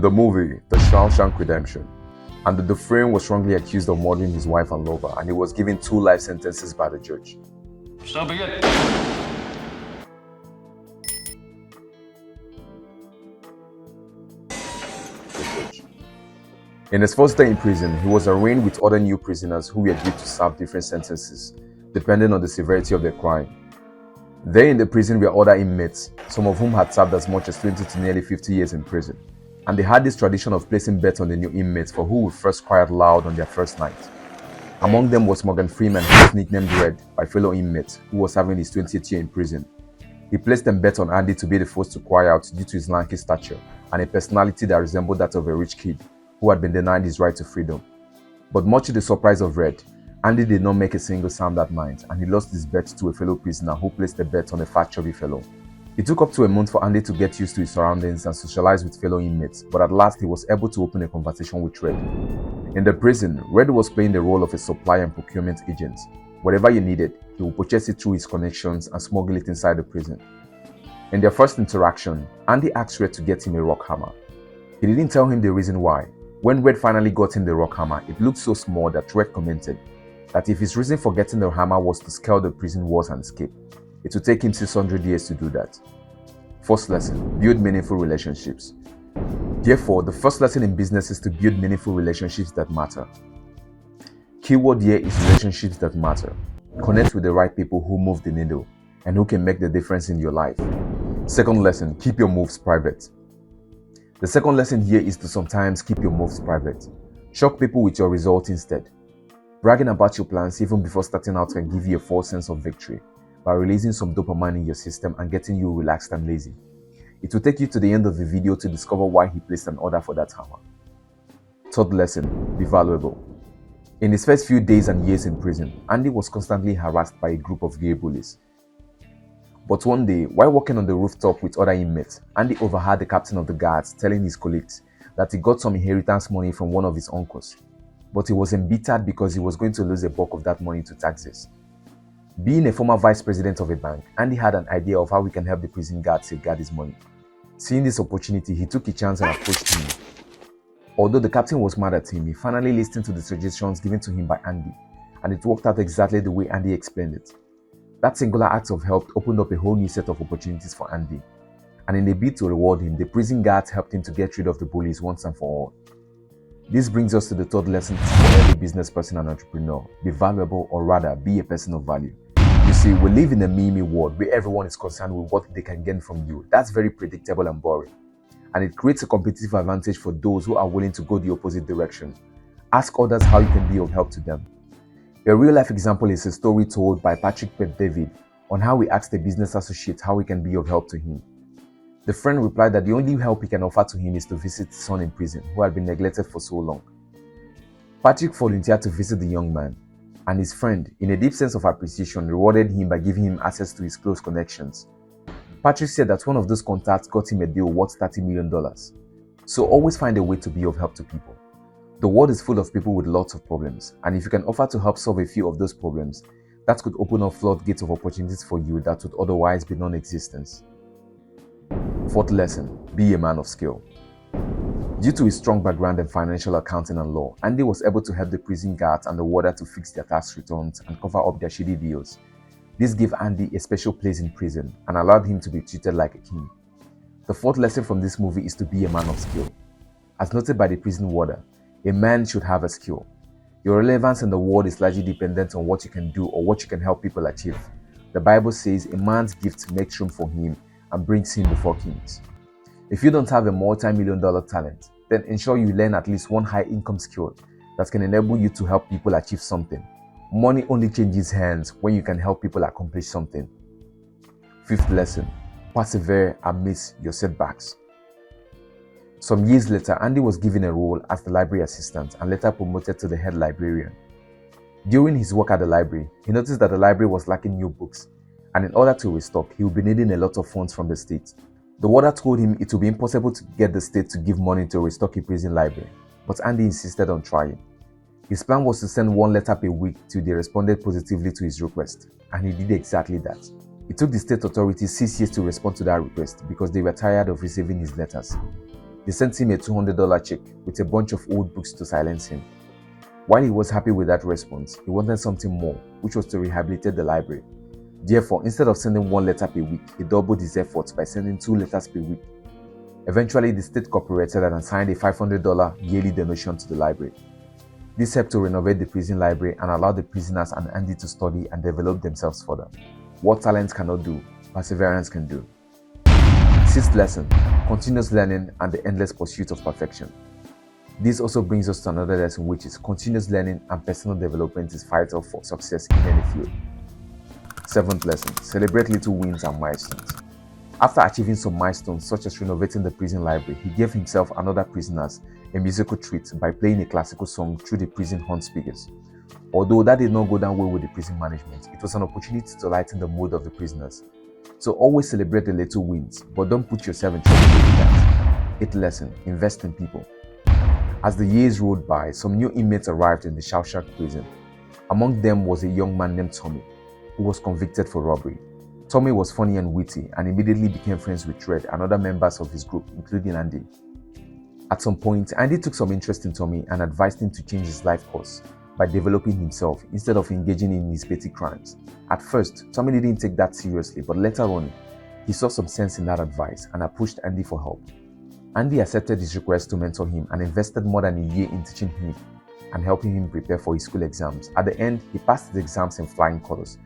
The movie, The Shawshank Redemption. Andy Dufresne was wrongly accused of murdering his wife and lover, and he was given 2 life sentences by the judge. So be it. In his first day in prison, he was arraigned with other new prisoners who were due to serve different sentences, depending on the severity of their crime. There in the prison were other inmates, some of whom had served as much as 20 to nearly 50 years in prison, and they had this tradition of placing bets on the new inmates for who would first cry out loud on their first night. Among them was Morgan Freeman, who was nicknamed Red by fellow inmates, who was having his 20th year in prison. He placed them bet on Andy to be the first to cry out due to his lanky stature and a personality that resembled that of a rich kid who had been denied his right to freedom. But much to the surprise of Red, Andy did not make a single sound that night, and he lost his bet to a fellow prisoner who placed a bet on a fat chubby fellow. It took up to a month for Andy to get used to his surroundings and socialize with fellow inmates, but at last he was able to open a conversation with Red. In the prison, Red was playing the role of a supply and procurement agent. Whatever you needed, he would purchase it through his connections and smuggle it inside the prison. In their first interaction, Andy asked Red to get him a rock hammer. He didn't tell him the reason why. When Red finally got him the rock hammer, it looked so small that Red commented that if his reason for getting the hammer was to scale the prison walls and escape, it would take him 600 years to do that. First lesson, build meaningful relationships. Therefore, the first lesson in business is to build meaningful relationships that matter. Keyword here is relationships that matter. Connect with the right people who move the needle and who can make the difference in your life. Second lesson, keep your moves private. The second lesson here is to sometimes keep your moves private. Shock people with your results instead. Bragging about your plans even before starting out can give you a false sense of victory by releasing some dopamine in your system and getting you relaxed and lazy. It will take you to the end of the video to discover why he placed an order for that hammer. Third lesson, be valuable. In his first few days and years in prison, Andy was constantly harassed by a group of gay bullies. But one day, while walking on the rooftop with other inmates, Andy overheard the captain of the guards telling his colleagues that he got some inheritance money from one of his uncles. But he was embittered because he was going to lose a bulk of that money to taxes. Being a former vice president of a bank, Andy had an idea of how we can help the prison guards safeguard his money. Seeing this opportunity, he took a chance and approached him. Although the captain was mad at him, he finally listened to the suggestions given to him by Andy, and it worked out exactly the way Andy explained it. That singular act of help opened up a whole new set of opportunities for Andy, and in a bid to reward him, the prison guards helped him to get rid of the bullies once and for all. This brings us to the third lesson for every business person and entrepreneur: be valuable, or rather, be a person of value. You see, we live in a meme world where everyone is concerned with what they can gain from you. That's very predictable and boring, and it creates a competitive advantage for those who are willing to go the opposite direction. Ask others how you can be of help to them. A real-life example is a story told by Patrick Pet David on how he asked a business associate how he can be of help to him. The friend replied that the only help he can offer to him is to visit his son in prison, who had been neglected for so long. Patrick volunteered to visit the young man, and his friend, in a deep sense of appreciation, rewarded him by giving him access to his close connections. Patrick said that one of those contacts got him a deal worth $30 million. So always find a way to be of help to people. The world is full of people with lots of problems, and if you can offer to help solve a few of those problems, that could open up floodgates of opportunities for you that would otherwise be non-existent. Fourth lesson, be a man of skill. Due to his strong background in financial accounting and law, Andy was able to help the prison guards and the warder to fix their tax returns and cover up their shady deals. This gave Andy a special place in prison and allowed him to be treated like a king. The fourth lesson from this movie is to be a man of skill. As noted by the prison warder, a man should have a skill. Your relevance in the world is largely dependent on what you can do or what you can help people achieve. The Bible says a man's gift makes room for him and brings him before kings. If you don't have a multi-million-dollar talent, then ensure you learn at least one high-income skill that can enable you to help people achieve something. Money only changes hands when you can help people accomplish something. Fifth lesson, persevere amidst your setbacks. Some years later, Andy was given a role as the library assistant and later promoted to the head librarian. During his work at the library, he noticed that the library was lacking new books, and in order to restock, he would be needing a lot of funds from the state. The warder told him it would be impossible to get the state to give money to restock a prison library, but Andy insisted on trying. His plan was to send one letter per week till they responded positively to his request, and he did exactly that. It took the state authorities 6 years to respond to that request because they were tired of receiving his letters. They sent him a $200 check with a bunch of old books to silence him. While he was happy with that response, he wanted something more, which was to rehabilitate the library. Therefore, instead of sending 1 letter per week, he doubled his efforts by sending 2 letters per week. Eventually, the state cooperated and assigned a $500 yearly donation to the library. This helped to renovate the prison library and allow the prisoners and Andy to study and develop themselves further. What talent cannot do, perseverance can do. 6th lesson, continuous learning and the endless pursuit of perfection. This also brings us to another lesson, which is continuous learning and personal development is vital for success in any field. 7th lesson, celebrate little wins and milestones. After achieving some milestones such as renovating the prison library, he gave himself and other prisoners a musical treat by playing a classical song through the prison horn speakers. Although that did not go down well with the prison management, it was an opportunity to lighten the mood of the prisoners. So always celebrate the little wins, but don't put yourself in trouble doing that. 8th lesson, invest in people. As the years rolled by, some new inmates arrived in the Shawshank prison. Among them was a young man named Tommy, who was convicted for robbery. Tommy was funny and witty and immediately became friends with Red and other members of his group, including Andy. At some point, Andy took some interest in Tommy and advised him to change his life course by developing himself instead of engaging in his petty crimes. At first, Tommy didn't take that seriously, but later on, he saw some sense in that advice and approached Andy for help. Andy accepted his request to mentor him and invested more than a year in teaching him and helping him prepare for his school exams. At the end, he passed the exams in flying colors,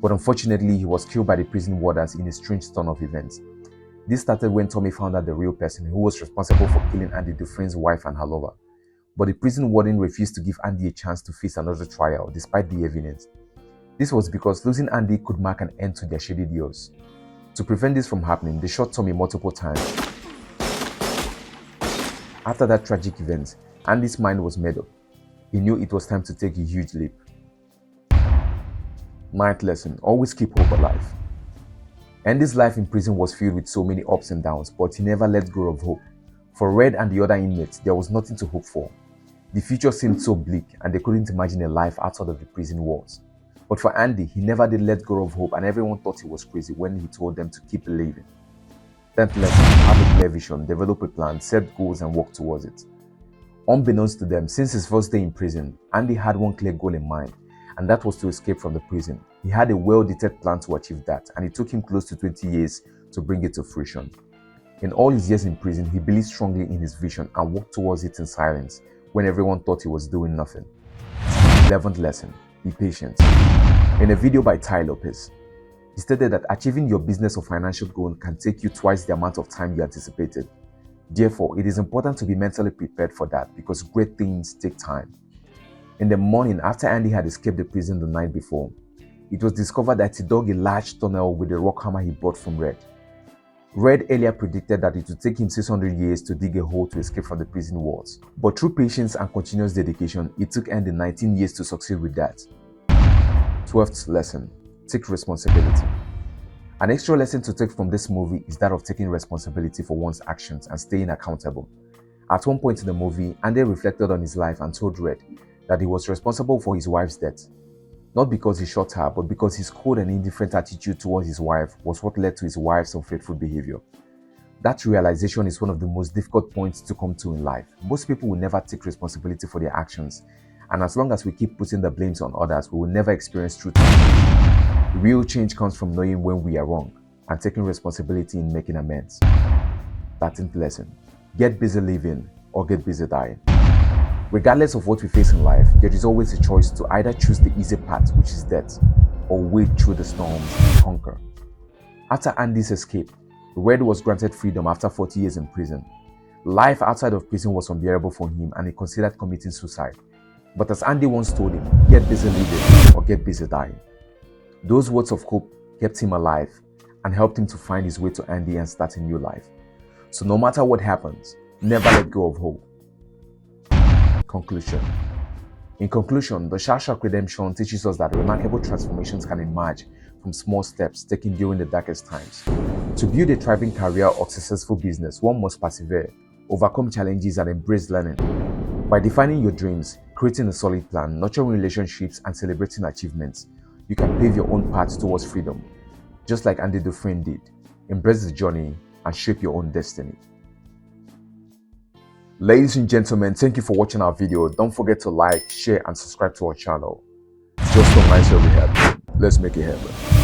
but unfortunately, he was killed by the prison warders in a strange turn of events. This started when Tommy found out the real person who was responsible for killing Andy Dufresne's wife and her lover. But the prison warden refused to give Andy a chance to face another trial despite the evidence. This was because losing Andy could mark an end to their shaded years. To prevent this from happening, they shot Tommy multiple times. After that tragic event, Andy's mind was made up. He knew it was time to take a huge leap. 9th lesson, always keep hope alive. Andy's life in prison was filled with so many ups and downs, but he never let go of hope. For Red and the other inmates, there was nothing to hope for. The future seemed so bleak and they couldn't imagine a life outside of the prison walls. But for Andy, he never did let go of hope and everyone thought he was crazy when he told them to keep believing. 10th lesson, have a clear vision, develop a plan, set goals and work towards it. Unbeknownst to them, since his first day in prison, Andy had one clear goal in mind, and that was to escape from the prison. He had a well-detailed plan to achieve that, and it took him close to 20 years to bring it to fruition. In all his years in prison, he believed strongly in his vision and worked towards it in silence when everyone thought he was doing nothing. 11th lesson, be patient. In a video by Ty Lopez, he stated that achieving your business or financial goal can take you twice the amount of time you anticipated. Therefore, it is important to be mentally prepared for that because great things take time. In the morning after Andy had escaped the prison the night before, it was discovered that he dug a large tunnel with a rock hammer he bought from Red. Red earlier predicted that it would take him 600 years to dig a hole to escape from the prison walls. But through patience and continuous dedication, it took Andy 19 years to succeed with that. 12th lesson, take responsibility. An extra lesson to take from this movie is that of taking responsibility for one's actions and staying accountable. At one point in the movie, Andy reflected on his life and told Red that he was responsible for his wife's death. Not because he shot her, but because his cold and indifferent attitude towards his wife was what led to his wife's unfaithful behavior. That realization is one of the most difficult points to come to in life. Most people will never take responsibility for their actions, and as long as we keep putting the blames on others, we will never experience true change. Real change comes from knowing when we are wrong and taking responsibility in making amends. 13th lesson, get busy living or get busy dying. Regardless of what we face in life, there is always a choice to either choose the easy path, which is death, or wade through the storms and conquer. After Andy's escape, Red was granted freedom after 40 years in prison. Life outside of prison was unbearable for him and he considered committing suicide. But as Andy once told him, get busy living or get busy dying. Those words of hope kept him alive and helped him to find his way to Andy and start a new life. So no matter what happens, never let go of hope. Conclusion. In conclusion, the Shawshank Redemption teaches us that remarkable transformations can emerge from small steps taken during the darkest times. To build a thriving career or successful business, one must persevere, overcome challenges, and embrace learning. By defining your dreams, creating a solid plan, nurturing relationships, and celebrating achievements, you can pave your own path towards freedom, just like Andy Dufresne did. Embrace the journey and shape your own destiny. Ladies and gentlemen, thank you for watching our video. Don't forget to like, share, and subscribe to our channel. Just from myself, Rehab. Let's make it happen.